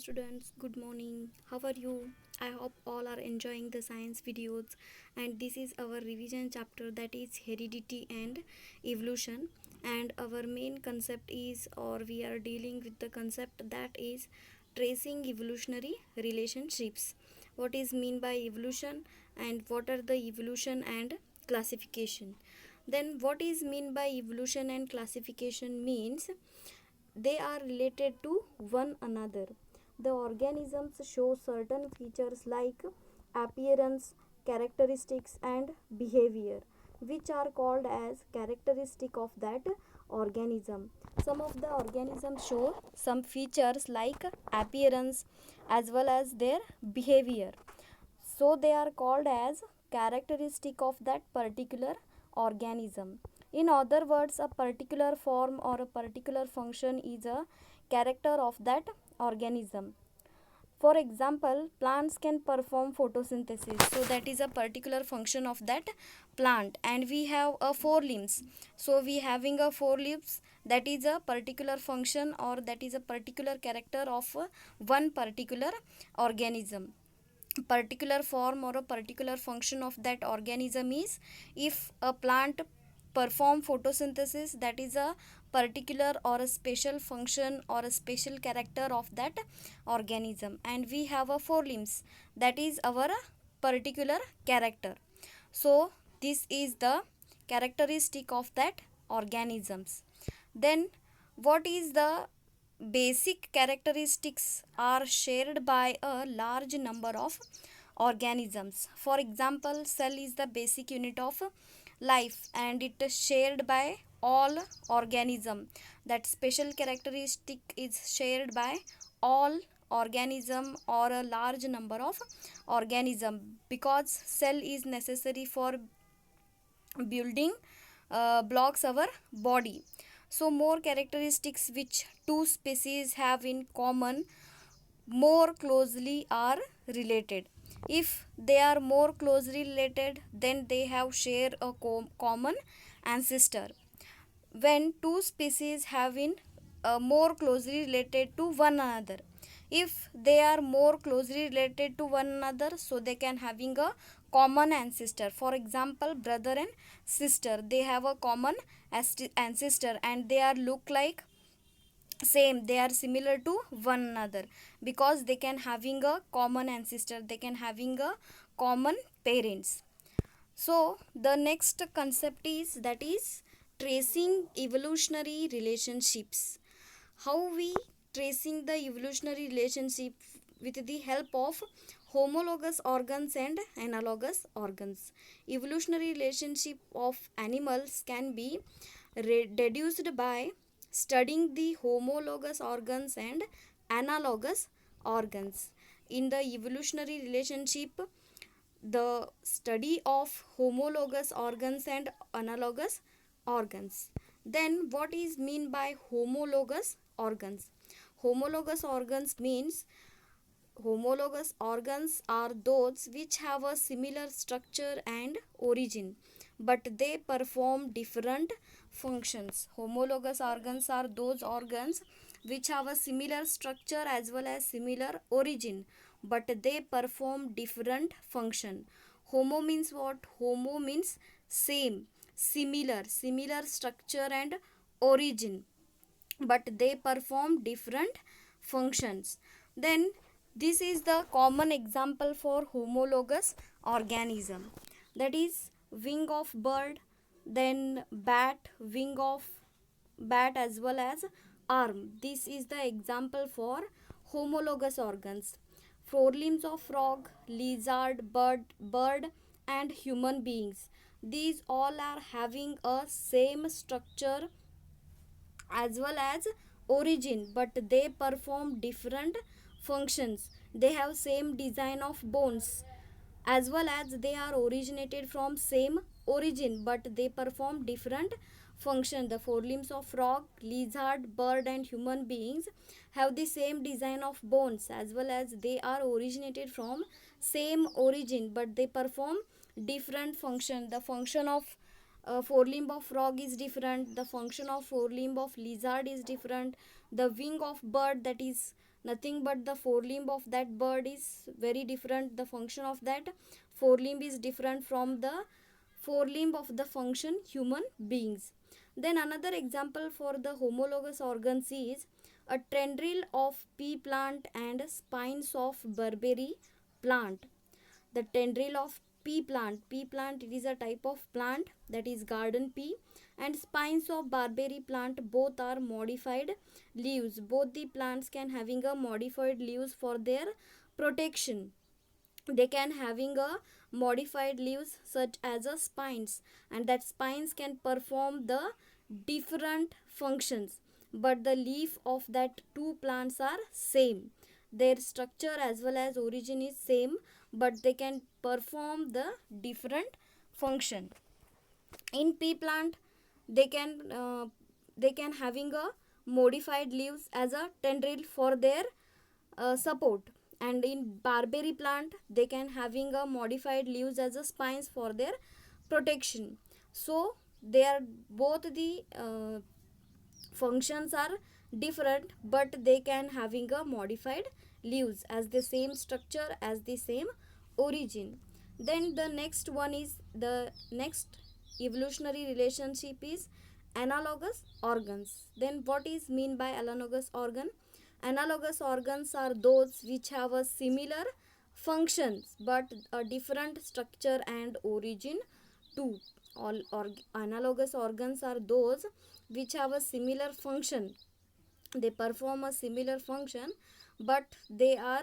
students, good morning. How are you? I hope all are enjoying the science videos, and this is our revision chapter, that is heredity and evolution. And our main concept is, or we are dealing with the concept that is tracing evolutionary relationships. What is mean by evolution, and what are the evolution and classification? Then what is mean by evolution and classification means they are related to one another. The organisms show certain features like appearance, characteristics, and behavior, which are called as characteristic of that organism. Some of the organisms show some features like appearance as well as their behavior, so they are called as characteristic of that particular organism. In other words, a particular form or a particular function is a character of that organism. For example, plants can perform photosynthesis, so that is a particular function of that plant. And we have a four limbs, so we having a four limbs, that is a particular function or that is a particular character of one particular organism. Particular form or a particular function of that organism is, if a plant perform photosynthesis, that is a particular or a special function or a special character of that organism. And we have a four limbs, that is our particular character. So this is the characteristic of that organisms. Then what is the basic characteristics are shared by a large number of organisms. For example, cell is the basic unit of life and it is shared by all organism. That special characteristic is shared by all organism or a large number of organism, because cell is necessary for building blocks our body. So more characteristics which two species have in common more closely are related. If they are more closely related, then they have share a common ancestor. When two species have been more closely related to one another, if they are more closely related to one another, so they can having a common ancestor. For example, brother and sister, they have a common ancestor and they are look like same, they are similar to one another, because they can having a common ancestor, they can having a common parents. So the next concept is, that is tracing evolutionary relationships. How we tracing the evolutionary relationship? With the help of homologous organs and analogous organs. Evolutionary relationship of animals can be deduced by studying the homologous organs and analogous organs. In the evolutionary relationship, the study of homologous organs and analogous organs. Then what is mean by homologous organs? Homologous organs means, homologous organs are those which have a similar structure and origin, but they perform different functions. Homologous organs are those organs which have a similar structure as well as similar origin, but they perform different function. Homo means what? Homo means same, similar structure and origin, but they perform different functions. Then this is the common example for homologous organism, that is wing of bird, then bat, wing of bat as well as arm. This is the example for homologous organs. Forelimbs of frog, lizard, bird and human beings, these all are having a same structure as well as origin, but they perform different functions. They have same design of bones as well as they are originated from same origin, but they perform different function. The forelimbs of frog, lizard, bird and human beings have the same design of bones as well as they are originated from same origin, but they perform different function. The function of forelimb of frog is different, the function of forelimb of lizard is different, the wing of bird, that is nothing but the forelimb of that bird is very different. The function of that forelimb is different from the forelimb of the function human beings. Then another example for the homologous organs is a tendril of pea plant and spines of barberry plant. The tendril of pea plant, it is a type of plant, that is garden pea, and spines of barberry plant, both are modified leaves. Both the plants can having a modified leaves for their protection. They can having a modified leaves such as a spines, and that spines can perform the different functions, but the leaf of that two plants are same. Their structure as well as origin is same, but they can perform the different function. In pea plant, they can having a modified leaves as a tendril for their support, and in barberry plant they can having a modified leaves as a spines for their protection. So they are both the functions are different, but they can having a modified leaves as the same structure, as the same origin. Then the next one is the next evolutionary relationship is analogous organs. Then what is mean by analogous organ? Analogous organs are those which have a similar functions but a different structure and origin too. All analogous organs are those which have a similar function. They perform a similar function, but uh,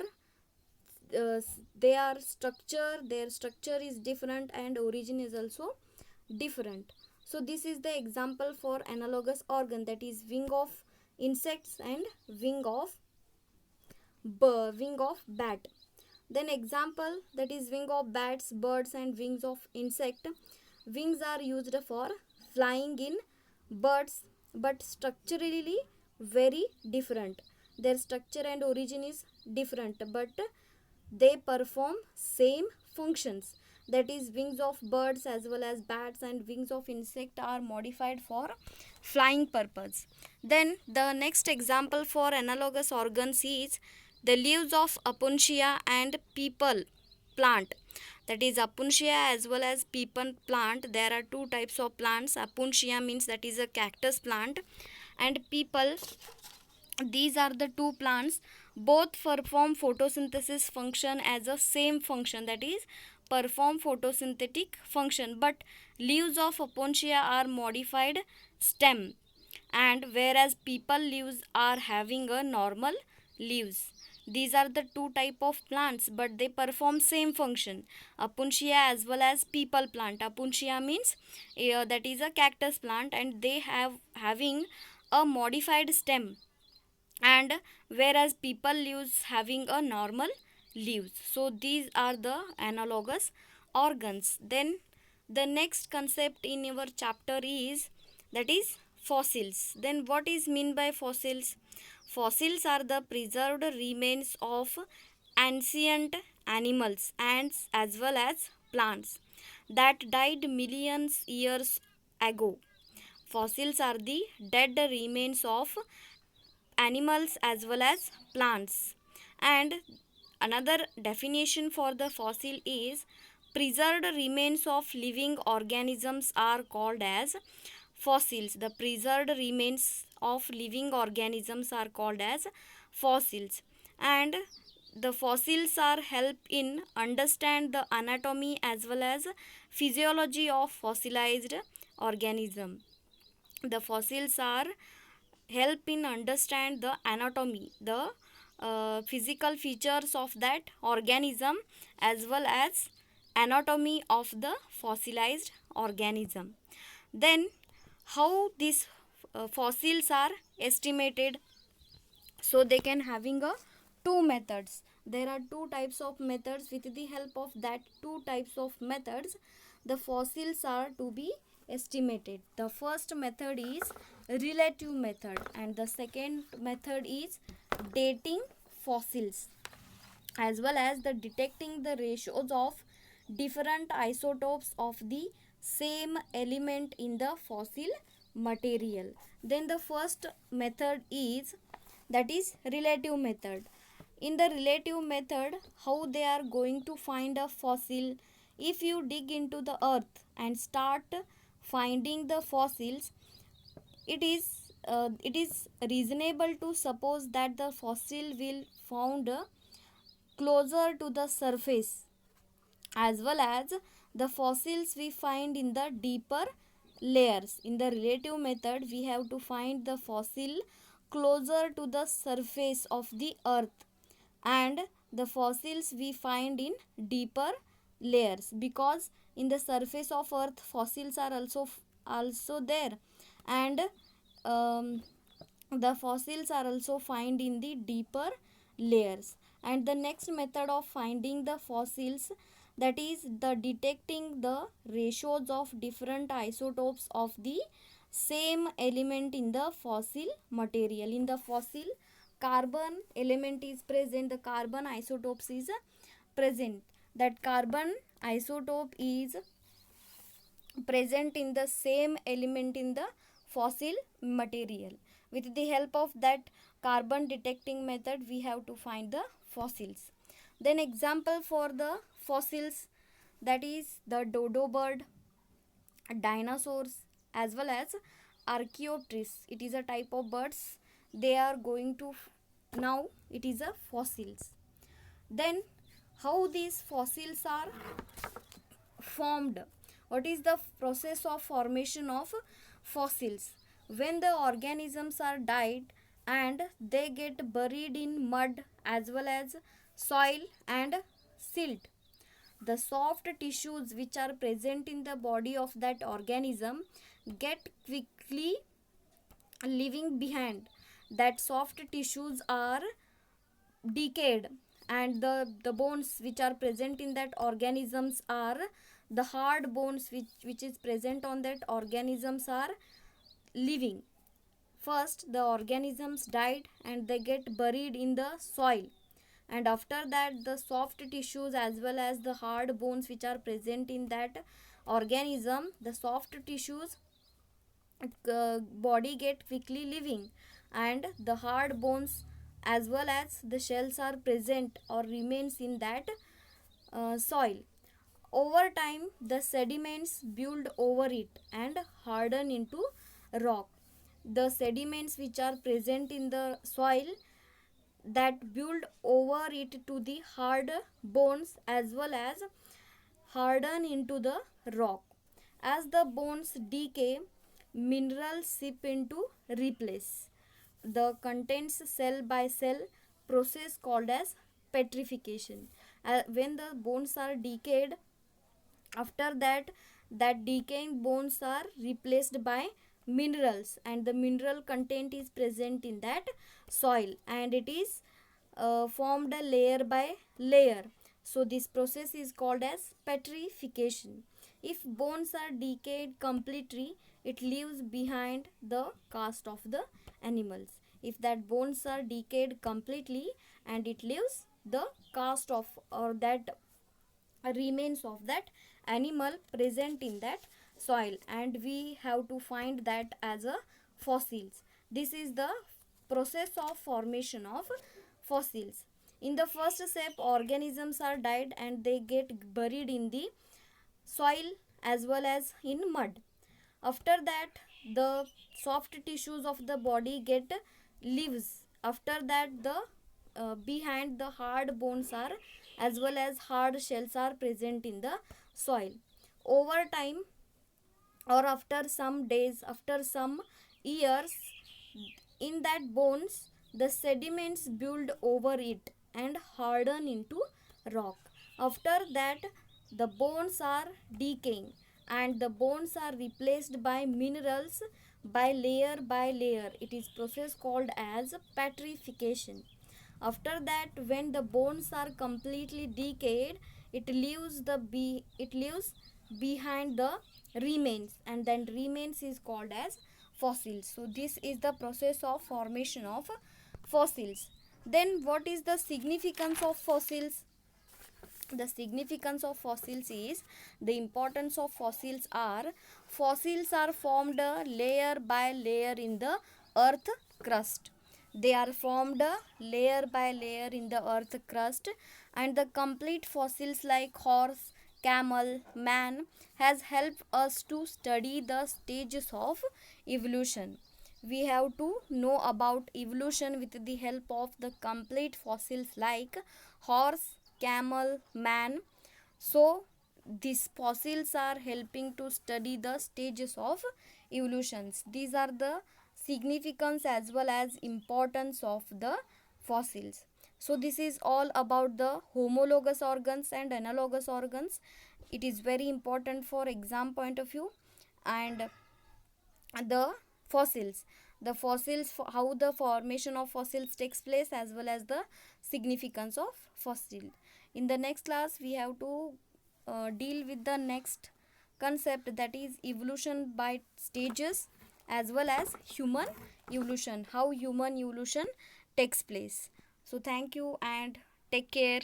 they are structure their structure is different and origin is also different. So this is the example for analogous organ, that is wing of insects and wing of bat. Then example, that is wing of bats, birds, and wings of insect. Wings are used for flying in birds, but structurally very different. Their structure and origin is different, but they perform same functions. That is wings of birds as well as bats and wings of insect are modified for flying purpose. Then the next example for analogous organs is the leaves of Apuntia and people plant. That is Apuntia as well as people plant. There are two types of plants. Apuntia means that is a cactus plant, and people, these are the two plants. Both perform photosynthesis function as a same function, that is perform photosynthetic function, but leaves of Apuntia are modified stem, and whereas people leaves are having a normal leaves. These are the two type of plants, but they perform same function, Apuntia as well as people plant. Apuntia means that is a cactus plant, and they have having a modified stem, and whereas people leaves having a normal leaves. So these are the analogous organs. Then the next concept in our chapter is, that is fossils. Then what is mean by fossils? Fossils are the preserved remains of ancient animals and as well as plants that died millions years ago. Fossils are the dead remains of animals as well as plants. And another definition for the fossil is preserved remains of living organisms are called as fossils. The preserved remains of living organisms are called as fossils, and the fossils are help in understand the anatomy as well as physiology of fossilized organism. The fossils are help in understand the anatomy, the physical features of that organism as well as anatomy of the fossilized organism. Then how these fossils are estimated? So they can having a two methods. There are two types of methods. With the help of that two types of methods, the fossils are to be estimated. The first method is relative method, and the second method is dating fossils, as well as the detecting the ratios of different isotopes of the same element in the fossil material. Then the first method is that is relative method. In the relative method, how they are going to find a fossil? If you dig into the earth and start finding the fossils, it is reasonable to suppose that the fossil will found closer to the surface, as well as the fossils we find in the deeper layers. In the relative method, we have to find the fossil closer to the surface of the earth, and the fossils we find in deeper layers, because in the surface of earth fossils are also there, and um, the fossils are also found in the deeper layers. And the next method of finding the fossils, that is the detecting the ratios of different isotopes of the same element in the fossil material. In the fossil, carbon element is present, the carbon isotopes is present, that carbon isotope is present in the same element in the fossil material. With the help of that carbon detecting method, we have to find the fossils. Then example for the fossils, that is the dodo bird, dinosaurs, as well as archaeopteryx. It is a type of birds. They are going to now it is a fossils. Then how these fossils are formed? What is the process of formation of fossils? When the organisms are died and they get buried in mud as well as soil and silt, the soft tissues which are present in the body of that organism get quickly leaving behind. That soft tissues are decayed, and the bones which are present in that organisms are the hard bones which is present on that organisms are living. First the organisms died and they get buried in the soil, and after that the soft tissues as well as the hard bones which are present in that organism, the soft tissues body get quickly living, and the hard bones as well as the shells are present or remains in that soil. Over time the sediments build over it and harden into rock. The sediments which are present in the soil that build over it to the hard bones as well as harden into the rock. As the bones decay, minerals seep into replace the contents cell by cell, process called as petrification. When the bones are decayed, after that that decaying bones are replaced by minerals, and the mineral content is present in that soil, and it is formed a layer by layer. So this process is called as petrification. If bones are decayed completely, it leaves behind the cast of the animals. If that bones are decayed completely, and it leaves the cast of or that remains of that animal present in that soil, and we have to find that as a fossils. This is the process of formation of fossils. In the first step, organisms are died and they get buried in the soil as well as in mud. After that the soft tissues of the body get leaves. After that the behind the hard bones are as well as hard shells are present in the soil. Over time, or after some days, after some years, in that bones the sediments build over it and harden into rock. After that the bones are decaying, and the bones are replaced by minerals by layer. It is process called as petrification. After that, when the bones are completely decayed, it leaves behind the remains, and then remains is called as fossils. So this is the process of formation of fossils. Then what is the significance of fossils? The significance of fossils is, the importance of fossils are formed layer by layer in the earth crust. They are formed layer by layer in the earth crust, and the complete fossils like horse, camel, man has helped us to study the stages of evolution. We have to know about evolution with the help of the complete fossils like horse, camel, man. So these fossils are helping to study the stages of evolutions. These are the significance as well as importance of the fossils. So this is all about the homologous organs and analogous organs. It is very important for exam point of view. And the fossils, how the formation of fossils takes place, as well as the significance of fossil. In the next class we have to deal with the next concept, that is evolution by stages, as well as human evolution, how human evolution takes place. So thank you and take care.